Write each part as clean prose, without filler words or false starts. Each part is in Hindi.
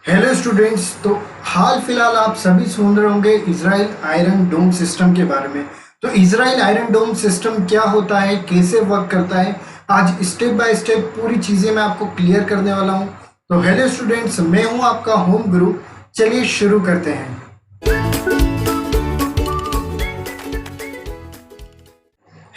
Hello students. तो हाल फिलहाल आप सभी सुन रहे होंगे इजराइल आयरन डोम सिस्टम के बारे में। तो इजराइल आयरन डोम सिस्टम क्या होता है, कैसे वर्क करता है, आज स्टेप बाय स्टेप पूरी चीज़ें मैं आपको क्लियर करने वाला हूँ। तो हेलो स्टूडेंट्स, मैं हूँ आपका होम गुरु। चलिए शुरू करते हैं।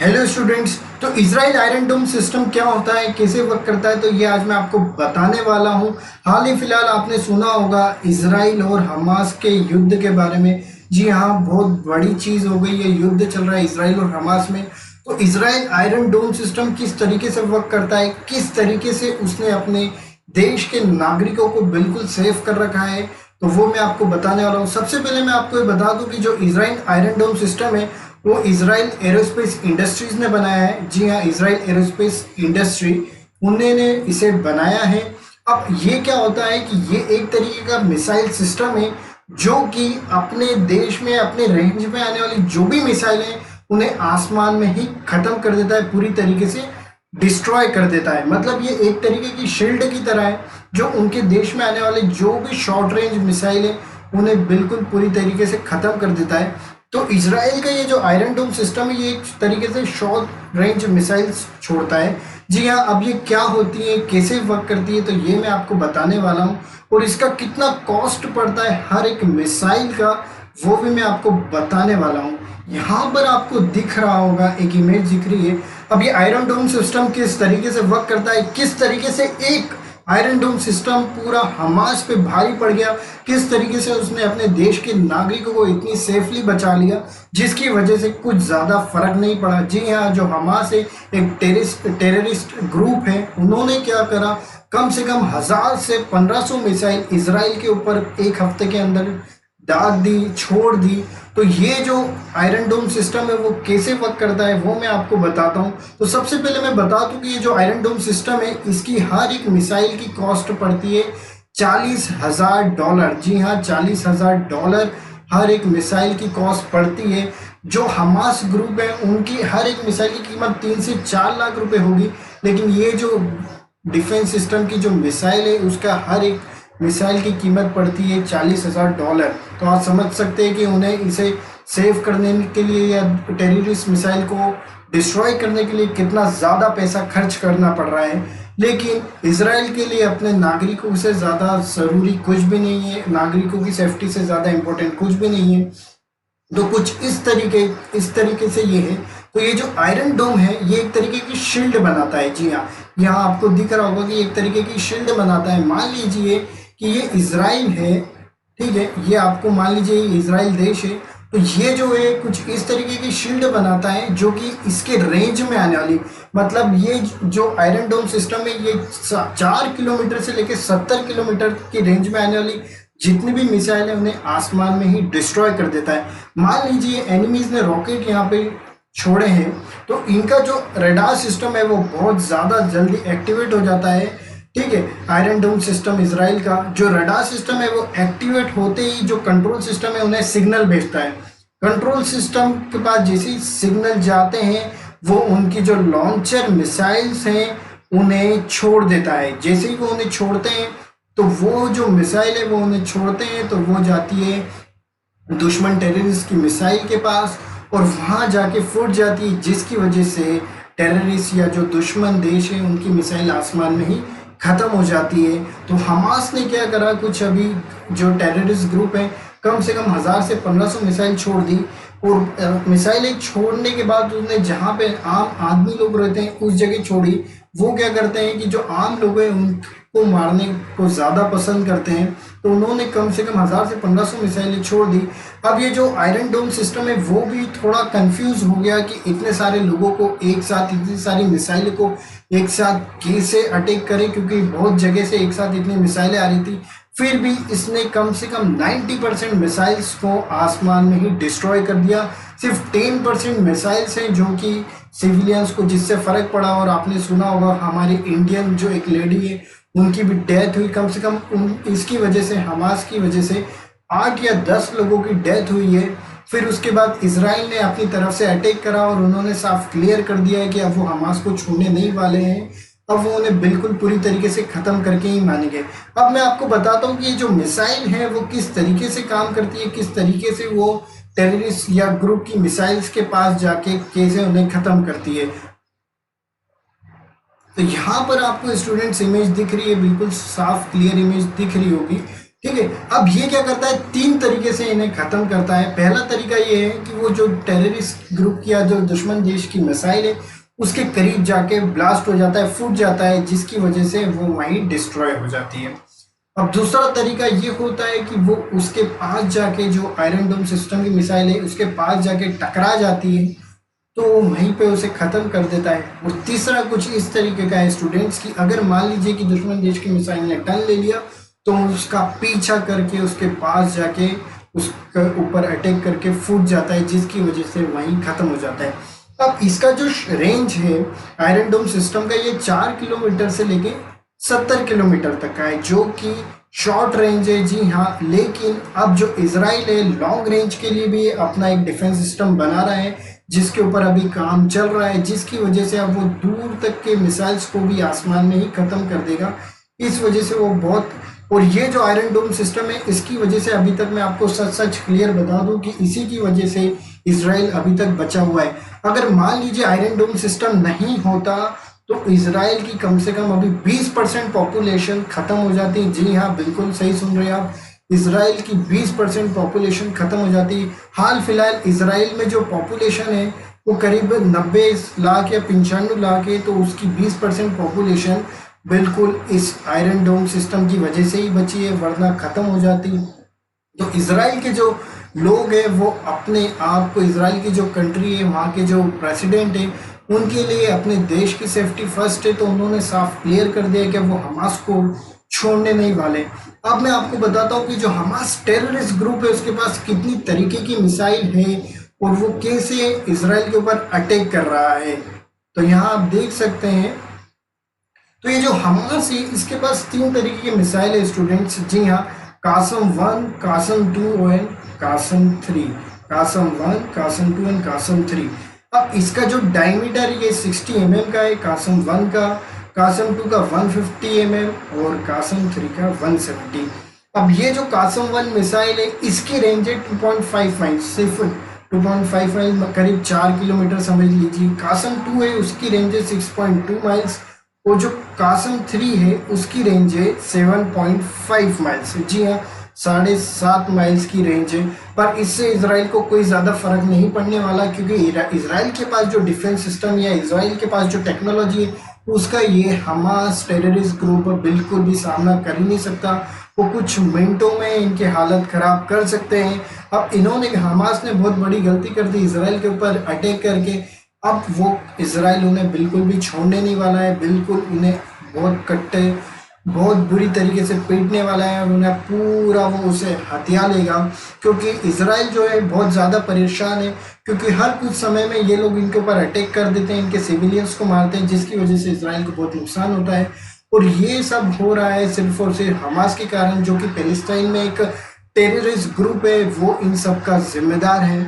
हेलो स्टूडेंट्स, तो इजराइल आयरन डोम सिस्टम क्या होता है, कैसे वर्क करता है, तो ये आज मैं आपको बताने वाला हूँ। हाल ही फिलहाल आपने सुना होगा इजराइल और हमास के युद्ध के बारे में। जी हाँ, बहुत बड़ी चीज़ हो गई है, युद्ध चल रहा है इजराइल और हमास में। तो इजराइल आयरन डोम सिस्टम किस तरीके से वर्क करता है, किस तरीके से उसने अपने देश के नागरिकों को बिल्कुल सेफ कर रखा है, तो वो मैं आपको बताने वाला हूँ। सबसे पहले मैं आपको ये बता दूं कि जो इजराइल आयरन डोम सिस्टम है वो इजराइल एरोस्पेस इंडस्ट्रीज ने बनाया है। जी हाँ, इजराइल एरोस्पेस इंडस्ट्री उन्होंने इसे बनाया है। अब ये क्या होता है कि ये एक तरीके का मिसाइल सिस्टम है जो कि अपने देश में, अपने रेंज में आने वाली जो भी मिसाइल है उन्हें आसमान में ही खत्म कर देता है, पूरी तरीके से डिस्ट्रॉय कर देता है। मतलब ये एक तरीके की शील्ड की तरह है जो उनके देश में आने वाले जो भी शॉर्ट रेंज मिसाइल है उन्हें बिल्कुल पूरी तरीके से खत्म कर देता है। तो इसराइल का ये जो आयरन डोम सिस्टम है ये एक तरीके से शॉर्ट रेंज मिसाइल्स छोड़ता है। जी हाँ, अब ये क्या होती है, कैसे वर्क करती है, तो ये मैं आपको बताने वाला हूँ। और इसका कितना कॉस्ट पड़ता है हर एक मिसाइल का, वो भी मैं आपको बताने वाला हूँ। यहाँ पर आपको दिख रहा होगा, एक इमेज दिख रही है। अब ये आयरन डोम सिस्टम किस तरीके से वर्क करता है, किस तरीके से एक आयरन डोम सिस्टम पूरा हमास पे भारी पड़ गया, किस तरीके से उसने अपने देश के नागरिकों को इतनी सेफली बचा लिया जिसकी वजह से कुछ ज़्यादा फर्क नहीं पड़ा। जी हाँ, जो हमास है एक टेररिस्ट ग्रुप है, उन्होंने क्या करा, कम से कम 1000 से 1500 मिसाइल इसराइल के ऊपर एक हफ्ते के अंदर दाग दी, छोड़ दी। तो ये जो आयरन डोम सिस्टम है वो कैसे वर्क करता है वो मैं आपको बताता हूँ। तो सबसे पहले मैं बता दूं कि ये जो आयरन डोम सिस्टम है इसकी हर एक मिसाइल की कॉस्ट पड़ती है $40,000। जी हाँ, $40,000 हर एक मिसाइल की कॉस्ट पड़ती है। जो हमास ग्रुप है उनकी हर एक मिसाइल की कीमत 3 से 4 लाख रुपए होगी, लेकिन ये जो डिफेंस सिस्टम की जो मिसाइल है उसका हर एक मिसाइल की कीमत पड़ती है $40,000। तो आप समझ सकते हैं कि उन्हें इसे सेव करने के लिए या टेररिस्ट मिसाइल को डिस्ट्रॉय करने के लिए कितना ज़्यादा पैसा खर्च करना पड़ रहा है। लेकिन इसराइल के लिए अपने नागरिकों से ज़्यादा ज़रूरी कुछ भी नहीं है, नागरिकों की सेफ्टी से ज़्यादा इम्पोर्टेंट कुछ भी नहीं है। तो कुछ इस तरीके से ये है। तो ये जो आयरन डोम है ये एक तरीके की शील्ड बनाता है। जी हाँ, यहाँ आपको दिख रहा होगा कि एक तरीके की शील्ड बनाता है। मान लीजिए कि ये इजराइल है, ठीक है, ये आपको मान लीजिए ये इजराइल देश है। तो ये जो है कुछ इस तरीके की शील्ड बनाता है जो कि इसके रेंज में आने वाली, मतलब ये जो आयरन डोम सिस्टम है ये 4 किलोमीटर से लेकर 70 किलोमीटर की रेंज में आने वाली जितनी भी मिसाइल है उन्हें आसमान में ही डिस्ट्रॉय कर देता है। मान लीजिए एनिमीज ने रॉकेट यहाँ पे छोड़े हैं तो इनका जो रडार सिस्टम है वो बहुत ज़्यादा जल्दी एक्टिवेट हो जाता है। ठीक है, आयरन डोम सिस्टम इसराइल का जो रडार सिस्टम है वो एक्टिवेट होते ही जो कंट्रोल सिस्टम है उन्हें सिग्नल भेजता है। कंट्रोल सिस्टम के पास जैसे ही सिग्नल जाते हैं वो उनकी जो लॉन्चर मिसाइल्स हैं उन्हें छोड़ देता है। जैसे ही वो उन्हें छोड़ते हैं तो वो जो मिसाइल है वो उन्हें छोड़ते हैं तो वो जाती है दुश्मन टेररिस्ट की मिसाइल के पास और वहां जाके फूट जाती है, जिसकी वजह से टेररिस्ट या जो दुश्मन देश है उनकी मिसाइल आसमान में ही खत्म हो जाती है। तो हमास ने क्या करा, कुछ अभी जो टेररिस्ट ग्रुप है कम से कम 1000 से 1500 मिसाइल छोड़ दी। और मिसाइलें छोड़ने के बाद उसने जहाँ पे आम आदमी लोग रहते हैं उस जगह छोड़ी। वो क्या करते हैं कि जो आम लोग हैं उनको मारने को ज़्यादा पसंद करते हैं, तो उन्होंने कम से कम 1000 से 1500 मिसाइलें छोड़ दी। अब ये जो आयरन डोम सिस्टम है वो भी थोड़ा कंफ्यूज हो गया कि इतने सारे लोगों को एक साथ, इतनी सारी मिसाइल को एक साथ कैसे अटैक करे, क्योंकि बहुत जगह से एक साथ इतनी मिसाइलें आ रही थी। फिर भी इसने कम से कम 90% मिसाइल्स को आसमान में ही डिस्ट्रॉय कर दिया। सिर्फ 10% मिसाइल्स हैं जो कि सिविलियंस को जिससे फर्क पड़ा। और आपने सुना होगा हमारी इंडियन जो एक लेडी है उनकी भी डेथ हुई, कम से कम इसकी वजह से, हमास की वजह से 8 या 10 लोगों की डेथ हुई है। फिर उसके बाद इसराइल ने अपनी तरफ से अटैक करा और उन्होंने साफ क्लियर कर दिया है कि अब वो हमास को छूने नहीं वाले हैं। अब वो उन्हें बिल्कुल पूरी तरीके से ख़त्म करके ही मानेंगे। अब मैं आपको बताता हूँ कि ये जो मिसाइल है वो किस तरीके से काम करती है, किस तरीके से वो टेररिस्ट या ग्रुप की मिसाइल्स के पास जाके कैसे उन्हें ख़त्म करती है। तो यहाँ पर आपको स्टूडेंट्स इमेज दिख रही है, बिल्कुल साफ क्लियर इमेज दिख रही होगी। ठीक है, अब ये क्या करता है, 3 तरीके से इन्हें खत्म करता है। पहला तरीका ये है कि वो जो टेररिस्ट ग्रुप की या जो दुश्मन देश की मिसाइल है उसके करीब जाके ब्लास्ट हो जाता है, फूट जाता है, जिसकी वजह से वो वहीं डिस्ट्रॉय हो जाती है। अब दूसरा तरीका ये होता है कि वो उसके पास जाके, जो आयरन डोम सिस्टम की मिसाइल है उसके पास जाके टकरा जाती है, तो वहीं पे उसे ख़त्म कर देता है। और तीसरा कुछ इस तरीके का है स्टूडेंट्स कि अगर मान लीजिए कि दुश्मन देश की मिसाइल ने टर्न ले लिया, तो उसका पीछा करके उसके पास जाके उसके ऊपर अटैक करके फूट जाता है, जिसकी वजह से वहीं ख़त्म हो जाता है। अब इसका जो रेंज है आयरन डोम सिस्टम का, ये 4 किलोमीटर से लेके 70 किलोमीटर तक का है, जो कि शॉर्ट रेंज है। जी हाँ, लेकिन अब जो इजराइल है लॉन्ग रेंज के लिए भी अपना एक डिफेंस सिस्टम बना रहा है, जिसके ऊपर अभी काम चल रहा है, जिसकी वजह से अब वो दूर तक के मिसाइल्स को भी आसमान में ही खत्म कर देगा। इस वजह से वो बहुत, और ये जो आयरन डोम सिस्टम है इसकी वजह से अभी तक मैं आपको सच सच क्लियर बता दूं कि इसी की वजह से इजराइल अभी तक बचा हुआ है। अगर मान लीजिए आयरन डोम सिस्टम नहीं होता तो इजराइल की कम से कम अभी 20% पॉपुलेशन खत्म हो जाती है। जी हाँ, बिल्कुल सही सुन रहे हैं आप, इजराइल की 20% पॉपुलेशन खत्म हो जाती है। हाल फिलहाल इजराइल में जो पॉपुलेशन है वो करीब 90 लाख या 95 लाख है, तो उसकी 20% पॉपुलेशन बिल्कुल इस आयरन डोम सिस्टम की वजह से ही बची है, वरना खत्म हो जाती। तो इजराइल के जो लोग हैं वो अपने आप को, इजराइल की जो कंट्री है, वहाँ के जो प्रेसिडेंट है, उनके लिए अपने देश की सेफ्टी फर्स्ट है, तो उन्होंने साफ क्लियर कर दिया कि वो हमास को छोड़ने नहीं वाले। अब मैं आपको बताता हूँ कि जो हमास टेररिस्ट ग्रुप है उसके पास कितनी तरीके की मिसाइल है और वो कैसे इजराइल के ऊपर अटैक कर रहा है। तो यहाँ आप देख सकते हैं, तो ये जो हमास है इसके पास 3 तरीके की मिसाइल है स्टूडेंट्स। जी हाँ, कासम 1, कासम 2 एंड कासम 3। कासम 1, कासम 2 एंड कासम 3। अब इसका जो डायमीटर ये 60 mm का है कासम 1 का, कासम 2 का 150 mm और कासम 3 का 170। अब ये जो कासम 1 मिसाइल है इसकी रेंज है 2.5 माइल्स, सिर्फ 2.5 माइल, करीब 4 किलोमीटर समझ लीजिए। कासम 2 है उसकी रेंज है 6.2 माइल्स और जो कासम 3 है उसकी रेंज है 7.5 माइल्स। जी हाँ, 7.5 माइल्स की रेंज है। पर इससे इजराइल को कोई ज़्यादा फर्क नहीं पड़ने वाला, क्योंकि इजराइल के पास जो डिफेंस सिस्टम या इजराइल के पास जो टेक्नोलॉजी है उसका ये हमास टेररिस्ट ग्रुप बिल्कुल भी सामना कर ही नहीं सकता। वो कुछ मिनटों में इनकी हालत ख़राब कर सकते हैं। अब इन्होंने, हमास ने बहुत बड़ी गलती कर दी इजराइल के ऊपर अटैक करके। अब वो इजराइल उन्हें बिल्कुल भी छोड़ने नहीं वाला है, बिल्कुल उन्हें बहुत कट्टे, बहुत बुरी तरीके से पीटने वाला है, उन्हें पूरा वो उसे हथिया लेगा। क्योंकि इजराइल जो है बहुत ज़्यादा परेशान है, क्योंकि हर कुछ समय में ये लोग इनके ऊपर अटैक कर देते हैं, इनके सिविलियंस को मारते हैं, जिसकी वजह से इजराइल को बहुत नुकसान होता है। और ये सब हो रहा है सिर्फ और सिर्फ हमास के कारण, जो कि पैलेस्टाइन में एक टेररिस्ट ग्रुप है, वो इन सब का जिम्मेदार है।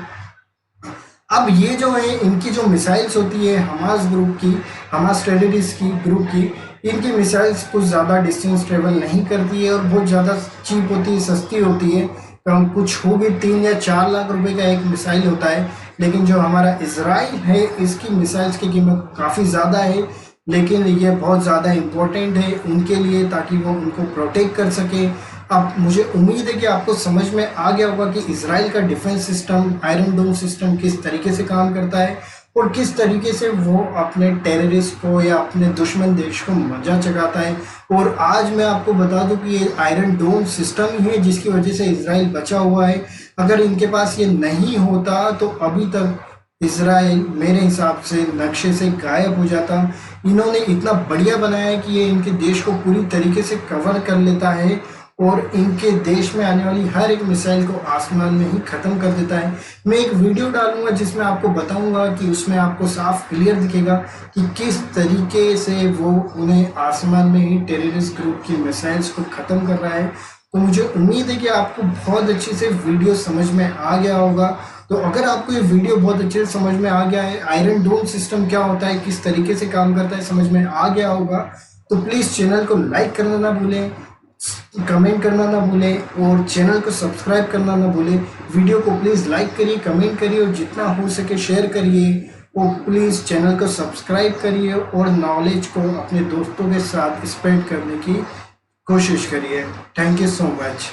अब ये जो है इनकी जो मिसाइल्स होती है हमास ग्रुप की, हमास टेररिस्ट की ग्रुप की, इनकी मिसाइल्स कुछ ज़्यादा डिस्टेंस ट्रेवल नहीं करती है और बहुत ज़्यादा चीप होती है, सस्ती होती है। कम कुछ होगी 3 या 4 लाख रुपए का एक मिसाइल होता है। लेकिन जो हमारा इजराइल है इसकी मिसाइल्स की कीमत काफ़ी ज़्यादा है, लेकिन ये बहुत ज़्यादा इम्पोर्टेंट है उनके लिए, ताकि वो उनको प्रोटेक्ट कर सके। अब मुझे उम्मीद है कि आपको समझ में आ गया होगा कि इजराइल का डिफेंस सिस्टम, आयरन डोम सिस्टम किस तरीके से काम करता है और किस तरीके से वो अपने टेररिस्ट को या अपने दुश्मन देश को मजा चखाता है। और आज मैं आपको बता दूं कि ये आयरन डोम सिस्टम ही है जिसकी वजह से इजराइल बचा हुआ है। अगर इनके पास ये नहीं होता तो अभी तक इजराइल मेरे हिसाब से नक्शे से गायब हो जाता। इन्होंने इतना बढ़िया बनाया है कि ये इनके देश को पूरी तरीके से कवर कर लेता है और इनके देश में आने वाली हर एक मिसाइल को आसमान में ही ख़त्म कर देता है। मैं एक वीडियो डालूंगा जिसमें आपको बताऊंगा कि उसमें आपको साफ क्लियर दिखेगा कि किस तरीके से वो उन्हें आसमान में ही टेररिस्ट ग्रुप की मिसाइल्स को ख़त्म कर रहा है। तो मुझे उम्मीद है कि आपको बहुत अच्छी से वीडियो समझ में आ गया होगा। तो अगर आपको ये वीडियो बहुत अच्छे से समझ में आ गया है, आयरन डोम सिस्टम क्या होता है, किस तरीके से काम करता है, समझ में आ गया होगा, तो प्लीज़ चैनल को लाइक करना ना भूलें, कमेंट करना ना भूलें और चैनल को सब्सक्राइब करना ना भूलें। वीडियो को प्लीज़ लाइक करिए, कमेंट करिए और जितना हो सके शेयर करिए और प्लीज़ चैनल को सब्सक्राइब करिए और नॉलेज को अपने दोस्तों के साथ स्प्रेड करने की कोशिश करिए। Thank you so much.